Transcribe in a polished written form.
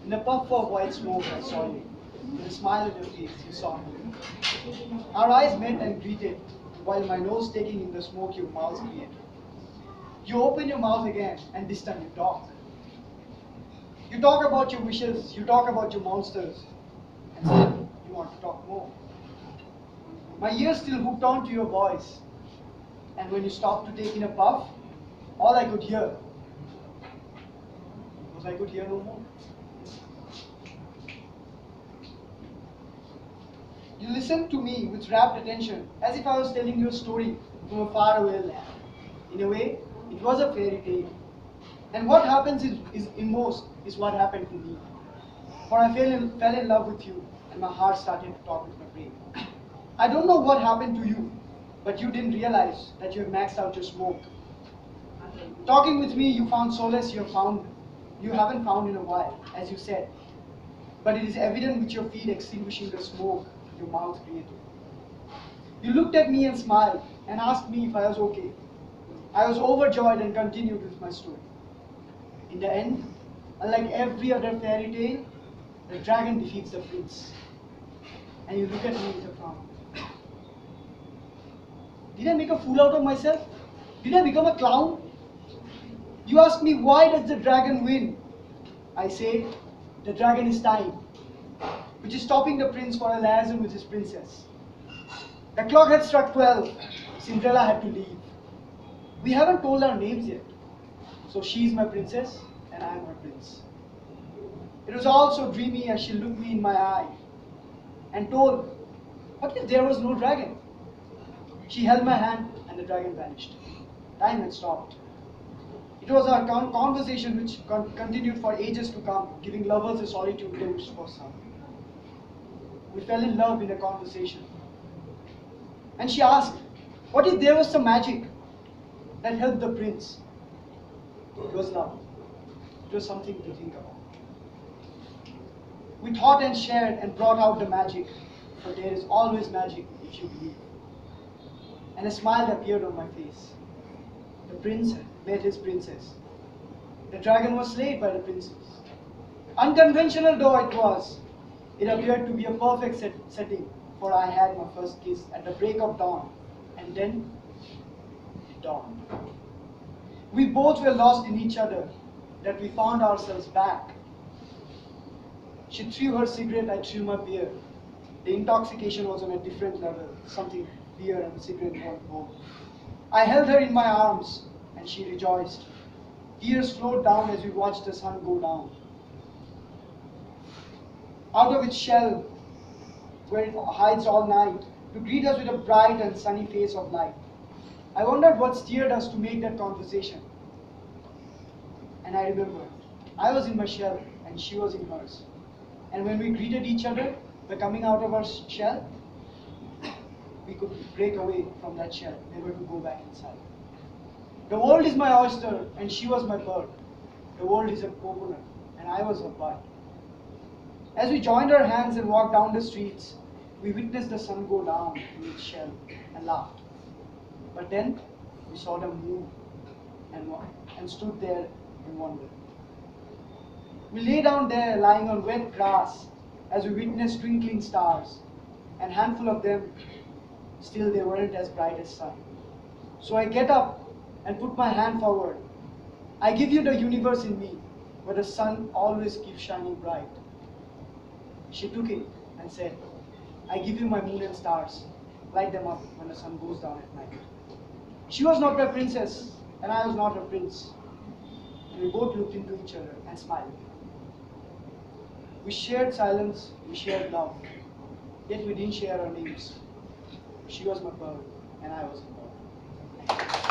In a puff of white smoke, I saw you. With a smile on your face, you saw me. Our eyes met and greeted, while my nose taking in the smoke your mouth created. You open your mouth again, and this time you talk. You talk about your wishes, you talk about your monsters, and still you want to talk more. My ears still hooked on to your voice, and when you stopped to take in a puff, all I could hear was I could hear no more. You listened to me with rapt attention, as if I was telling you a story from a faraway land. In a way, it was a fairy tale. And what happens is in most is what happened to me. For I fell in love with you, and my heart started to talk with my brain. I don't know what happened to you, but you didn't realize that you have maxed out your smoke. Talking with me, you found solace you haven't found in a while, as you said. But it is evident with your feet extinguishing the smoke your mouth created. You looked at me and smiled and asked me if I was okay. I was overjoyed and continued with my story. In the end, unlike every other fairy tale, the dragon defeats the prince. And you look at me with a frown. Did I make a fool out of myself? Did I become a clown? You ask me, why does the dragon win? I say, the dragon is time, which is stopping the prince for a liaison with his princess. The clock had struck 12. Cinderella had to leave. We haven't told our names yet. So she is my princess, and I am her prince. It was all so dreamy as she looked me in my eye and told, what if there was no dragon? She held my hand, and the dragon vanished. Time had stopped. It was our conversation which continued for ages to come, giving lovers a solitude they wished for some. We fell in love in a conversation. And she asked, what if there was some magic that helped the prince? It was love. It was something to think about. We thought and shared and brought out the magic, for there is always magic if you believe. And a smile appeared on my face. The prince met his princess. The dragon was slayed by the princess. Unconventional though it was, it appeared to be a perfect setting, for I had my first kiss at the break of dawn, and then it dawned. We both were lost in each other, that we found ourselves back. She threw her cigarette, I threw my beer. The intoxication was on a different level, something beer and cigarette won't both. I held her in my arms, and she rejoiced. Tears flowed down as we watched the sun go down. Out of its shell, where it hides all night, to greet us with a bright and sunny face of light. I wondered what steered us to make that conversation. And I remembered, I was in my shell, and she was in hers. And when we greeted each other, by coming out of our shell, we could break away from that shell, never to go back inside. The world is my oyster, and she was my bird. The world is a coconut, and I was her bud. As we joined our hands and walked down the streets, we witnessed the sun go down in its shell and laughed. But then we saw them move and stood there in wonder. We lay down there lying on wet grass as we witnessed twinkling stars, and a handful of them, still they weren't as bright as sun. So I get up and put my hand forward. I give you the universe in me, where the sun always keeps shining bright. She took it and said, I give you my moon and stars. Light them up when the sun goes down at night. She was not my princess, and I was not her prince. And we both looked into each other and smiled. We shared silence, we shared love. Yet we didn't share our names. She was my bird, and I was her bird.